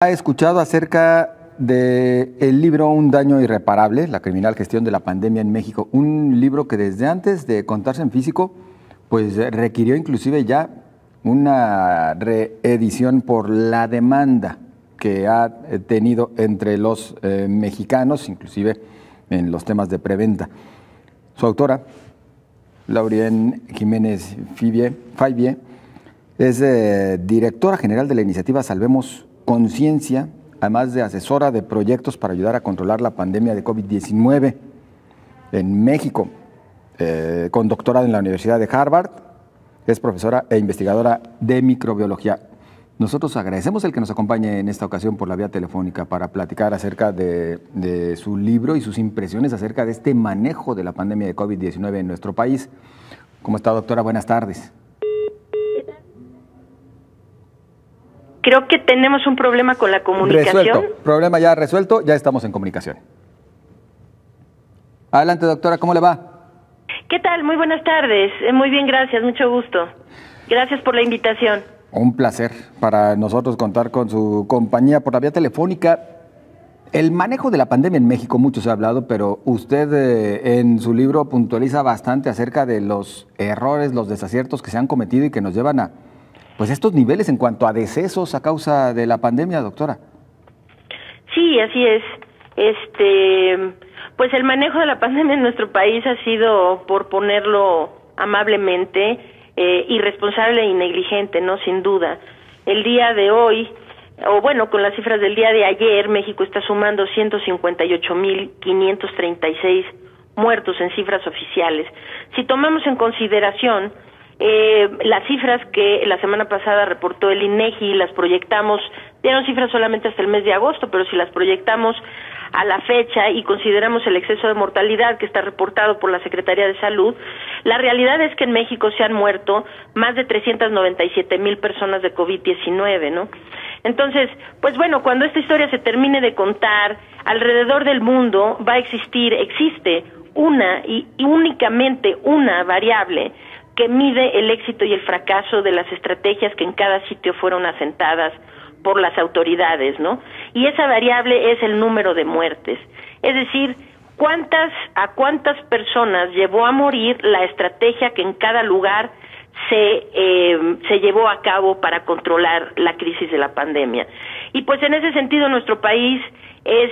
¿Ha escuchado acerca del libro Un daño irreparable, la criminal gestión de la pandemia en México? Un libro que desde antes de contarse en físico, pues requirió inclusive ya una reedición por la demanda que ha tenido entre los mexicanos, inclusive en los temas de preventa. Su autora, Laurien Jiménez Fayvier, es directora general de la iniciativa Salvemos Conciencia, además de asesora de proyectos para ayudar a controlar la pandemia de COVID-19 en México, con doctorado en la Universidad de Harvard, es profesora e investigadora de microbiología. Nosotros agradecemos el que nos acompañe en esta ocasión por la vía telefónica para platicar acerca de su libro y sus impresiones acerca de este manejo de la pandemia de COVID-19 en nuestro país. ¿Cómo está, doctora? Buenas tardes. Creo que tenemos un problema con la comunicación. Resuelto. Problema ya resuelto, ya estamos en comunicación. Adelante, doctora, ¿cómo le va? ¿Qué tal? Muy buenas tardes. Muy bien, gracias, mucho gusto. Gracias por la invitación. Un placer para nosotros contar con su compañía por la vía telefónica. El manejo de la pandemia en México, mucho se ha hablado, pero usted en su libro puntualiza bastante acerca de los errores, los desaciertos que se han cometido y que nos llevan a pues estos niveles en cuanto a decesos a causa de la pandemia, doctora. Sí, así es. Pues el manejo de la pandemia en nuestro país ha sido, por ponerlo amablemente, irresponsable y negligente, ¿no? Sin duda. El día de hoy, o bueno, con las cifras del día de ayer, México está sumando 158,536 muertos en cifras oficiales. Si tomamos en consideración las cifras que la semana pasada reportó el INEGI, las proyectamos, dieron cifras solamente hasta el mes de agosto, pero si las proyectamos a la fecha y consideramos el exceso de mortalidad que está reportado por la Secretaría de Salud, la realidad es que en México se han muerto más de 397,000 personas de COVID-19, ¿no? Entonces, pues bueno, cuando esta historia se termine de contar, alrededor del mundo existe una y únicamente una variable que mide el éxito y el fracaso de las estrategias que en cada sitio fueron asentadas por las autoridades, ¿no? Y esa variable es el número de muertes. Es decir, a cuántas personas llevó a morir la estrategia que en cada lugar se llevó a cabo para controlar la crisis de la pandemia. Y pues en ese sentido nuestro país es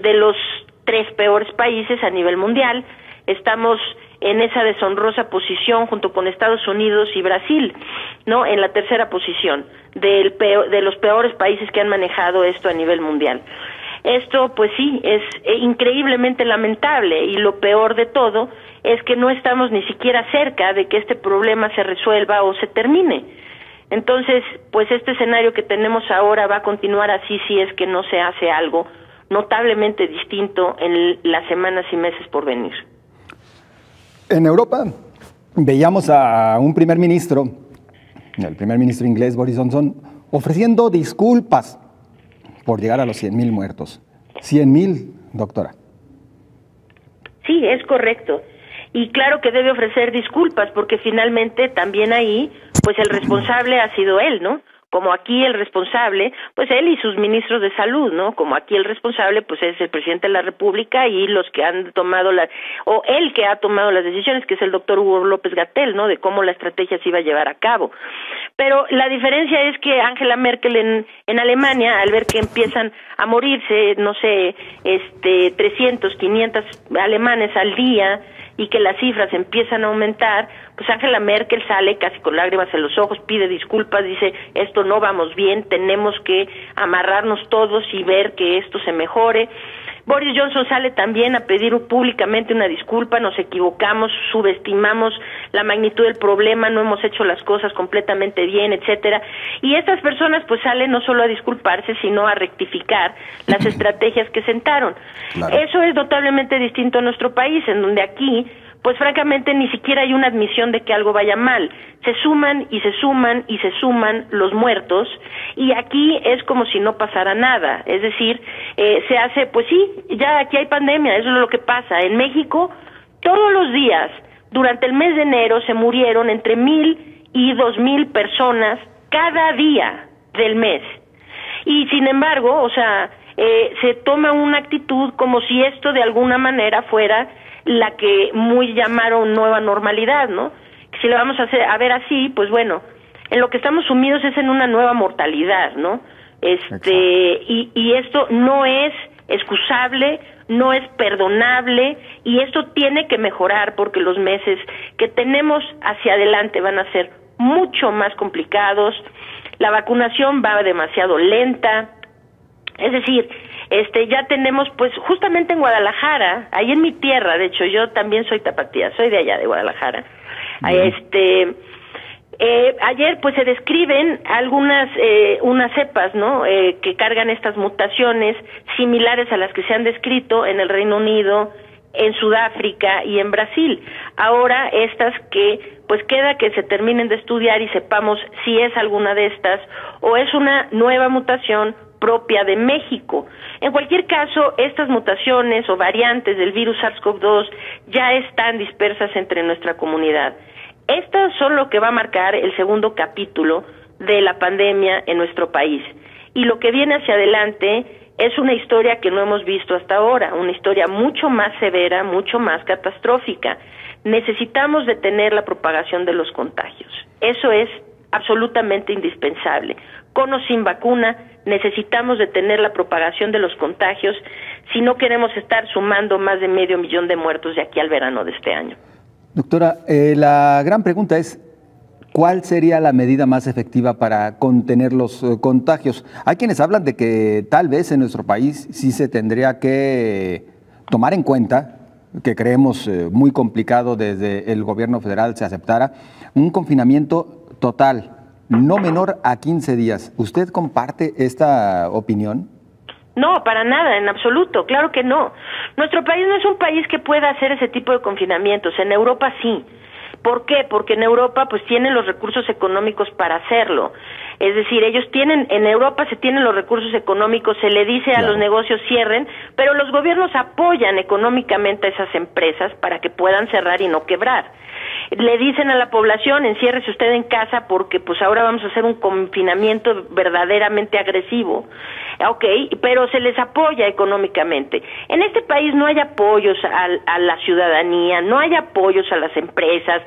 de los 3 peores países a nivel mundial. Estamos en esa deshonrosa posición junto con Estados Unidos y Brasil, ¿no? En la tercera posición de los peores países que han manejado esto a nivel mundial. Esto, pues sí, es increíblemente lamentable y lo peor de todo es que no estamos ni siquiera cerca de que este problema se resuelva o se termine. Entonces, pues este escenario que tenemos ahora va a continuar así si es que no se hace algo notablemente distinto en las semanas y meses por venir. En Europa veíamos a un primer ministro, el primer ministro inglés Boris Johnson, ofreciendo disculpas por llegar a los 100,000 muertos. 100,000, doctora. Sí, es correcto. Y claro que debe ofrecer disculpas porque finalmente también ahí, pues el responsable ha sido él, ¿no? Como aquí el responsable, pues él y sus ministros de salud, ¿no? Como aquí el responsable, pues es el presidente de la República y los que han tomado o el que ha tomado las decisiones, que es el doctor Hugo López-Gatell, ¿no? De cómo la estrategia se iba a llevar a cabo. Pero la diferencia es que Angela Merkel en Alemania, al ver que empiezan a morirse, no sé, 300, 500 alemanes al día, y que las cifras empiezan a aumentar, pues Angela Merkel sale casi con lágrimas en los ojos, pide disculpas, dice, esto no vamos bien, tenemos que amarrarnos todos y ver que esto se mejore. Boris Johnson sale también a pedir públicamente una disculpa, nos equivocamos, subestimamos la magnitud del problema, no hemos hecho las cosas completamente bien, etcétera. Y estas personas pues salen no solo a disculparse, sino a rectificar las estrategias que sentaron. Claro. Eso es notablemente distinto a nuestro país, en donde aquí pues francamente ni siquiera hay una admisión de que algo vaya mal. Se suman y se suman y se suman los muertos y aquí es como si no pasara nada. Es decir, se hace, pues sí, ya aquí hay pandemia, eso es lo que pasa. En México, todos los días, durante el mes de enero, se murieron entre 1,000 y 2,000 personas cada día del mes. Y sin embargo, o sea, se toma una actitud como si esto de alguna manera fuera la que muy llamaron nueva normalidad, ¿no? Que si lo vamos a ver así, pues bueno, en lo que estamos sumidos es en una nueva mortalidad, ¿no? Y esto no es excusable, no es perdonable, y esto tiene que mejorar porque los meses que tenemos hacia adelante van a ser mucho más complicados, la vacunación va demasiado lenta, es decir, ya tenemos, pues, justamente en Guadalajara, ahí en mi tierra, de hecho, yo también soy tapatía, soy de allá, de Guadalajara, ayer, pues, se describen unas cepas, ¿no?, que cargan estas mutaciones similares a las que se han descrito en el Reino Unido, en Sudáfrica y en Brasil. Ahora, estas que, pues, queda que se terminen de estudiar y sepamos si es alguna de estas o es una nueva mutación propia de México. En cualquier caso, estas mutaciones o variantes del virus SARS-CoV-2 ya están dispersas entre nuestra comunidad. Estas son lo que va a marcar el segundo capítulo de la pandemia en nuestro país. Y lo que viene hacia adelante es una historia que no hemos visto hasta ahora, una historia mucho más severa, mucho más catastrófica. Necesitamos detener la propagación de los contagios. Eso es absolutamente indispensable. Con o sin vacuna, necesitamos detener la propagación de los contagios si no queremos estar sumando más de 500,000 de muertos de aquí al verano de este año. Doctora, la gran pregunta es, ¿cuál sería la medida más efectiva para contener los contagios? Hay quienes hablan de que tal vez en nuestro país sí se tendría que tomar en cuenta, que creemos muy complicado desde el gobierno federal se aceptara, un confinamiento total, no menor a 15 días. ¿Usted comparte esta opinión? No, para nada, en absoluto, claro que no. Nuestro país no es un país que pueda hacer ese tipo de confinamientos, en Europa sí. ¿Por qué? Porque en Europa pues tienen los recursos económicos para hacerlo. Es decir, en Europa se tienen los recursos económicos, se le dice a los negocios cierren, pero los gobiernos apoyan económicamente a esas empresas para que puedan cerrar y no quebrar. Le dicen a la población, enciérrese usted en casa porque pues ahora vamos a hacer un confinamiento verdaderamente agresivo. Pero se les apoya económicamente. En este país no hay apoyos a la ciudadanía, no hay apoyos a las empresas.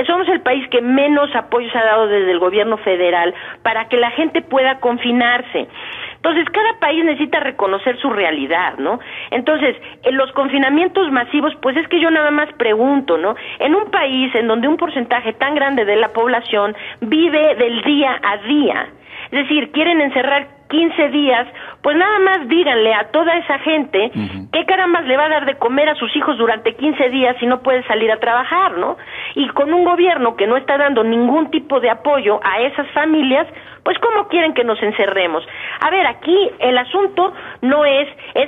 Somos el país que menos apoyos ha dado desde el gobierno federal para que la gente pueda confinarse. Entonces, cada país necesita reconocer su realidad, ¿no? Entonces, en los confinamientos masivos, pues es que yo nada más pregunto, ¿no? En un país en donde un porcentaje tan grande de la población vive del día a día, es decir, quieren encerrar 15 días, pues nada más díganle a toda esa gente qué carambas le va a dar de comer a sus hijos durante 15 días si no puede salir a trabajar, ¿no? Y con un gobierno que no está dando ningún tipo de apoyo a esas familias, pues ¿cómo quieren que nos encerremos? A ver, aquí el asunto no es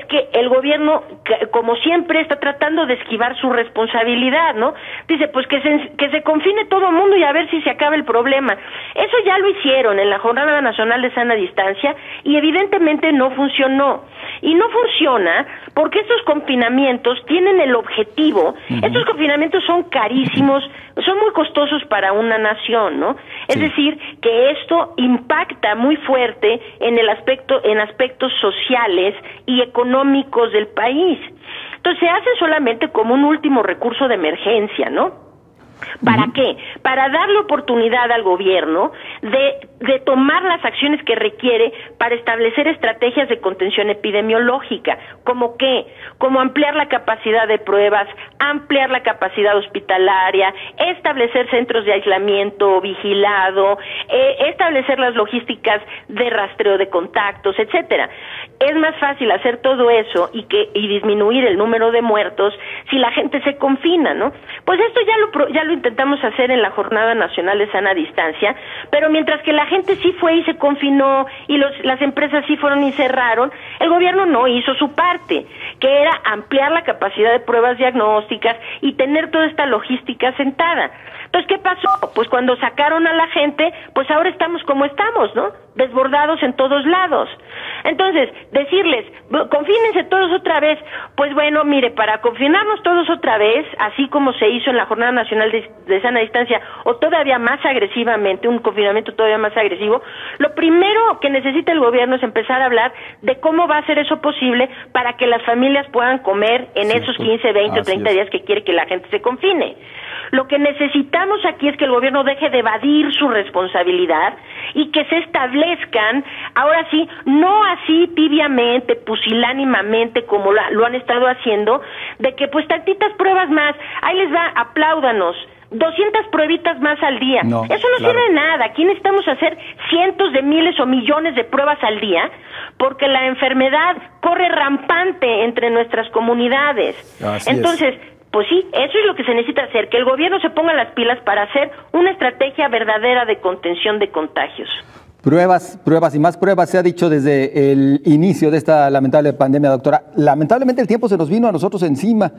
que el gobierno, como siempre, está tratando de esquivar su responsabilidad, ¿no? Dice, pues que se confine todo el mundo y a ver si se acaba el problema. Eso ya lo hicieron en la Jornada Nacional de Sana Distancia y evidentemente no funcionó. Y no funciona porque estos confinamientos tienen el objetivo, estos confinamientos son carísimos, son muy costosos para una nación, ¿no? Es decir, que esto impacta muy fuerte en aspectos sociales y económicos del país. Entonces se hace solamente como un último recurso de emergencia, ¿no? ¿Para qué? Para darle oportunidad al gobierno de tomar las acciones que requiere para establecer estrategias de contención epidemiológica. ¿Cómo qué? Como ampliar la capacidad de pruebas, ampliar la capacidad hospitalaria, establecer centros de aislamiento vigilado, establecer las logísticas de rastreo de contactos, etcétera. Es más fácil hacer todo eso y disminuir el número de muertos si la gente se confina, ¿no? Pues esto ya lo intentamos hacer en la Jornada Nacional de Sana Distancia, pero mientras que la gente sí fue y se confinó y las empresas sí fueron y cerraron, el gobierno no hizo su parte, que era ampliar la capacidad de pruebas diagnósticas y tener toda esta logística sentada. Entonces, ¿qué pasó? Pues cuando sacaron a la gente, pues ahora estamos como estamos, ¿no? Desbordados en todos lados. Entonces, decirles, confínense todos otra vez, pues bueno, mire, para confinarnos todos otra vez, así como se hizo en la Jornada Nacional de Sana Distancia, o todavía más agresivamente, un confinamiento todavía más agresivo, lo primero que necesita el gobierno es empezar a hablar de cómo va a ser eso posible para que las familias puedan comer en esos 15, 20 o 30 días que quiere que la gente se confine. Lo que necesitamos aquí es que el gobierno deje de evadir su responsabilidad y que se establezcan, ahora sí, no así tibiamente, pusilánimamente, como lo han estado haciendo, de que pues tantitas pruebas más, ahí les va, apláudanos, 200 pruebitas más al día. No, eso no sirve de nada. Aquí necesitamos hacer cientos de miles o millones de pruebas al día, porque la enfermedad corre rampante entre nuestras comunidades. Entonces, pues sí, eso es lo que se necesita hacer, que el gobierno se ponga las pilas para hacer una estrategia verdadera de contención de contagios. Pruebas, pruebas y más pruebas, se ha dicho desde el inicio de esta lamentable pandemia, doctora. Lamentablemente el tiempo se nos vino a nosotros encima,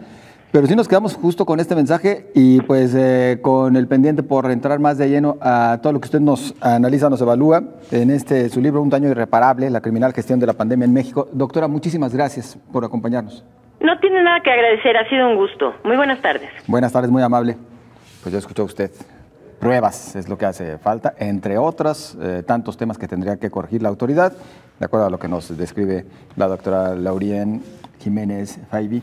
pero sí nos quedamos justo con este mensaje y pues con el pendiente por entrar más de lleno a todo lo que usted nos analiza, nos evalúa en su libro Un daño irreparable, la criminal gestión de la pandemia en México. Doctora, muchísimas gracias por acompañarnos. No tiene nada que agradecer, ha sido un gusto. Muy buenas tardes. Buenas tardes, muy amable. Pues ya escuchó usted. Pruebas es lo que hace falta, entre otros tantos temas que tendría que corregir la autoridad, de acuerdo a lo que nos describe la doctora Laurien Jiménez Faibi.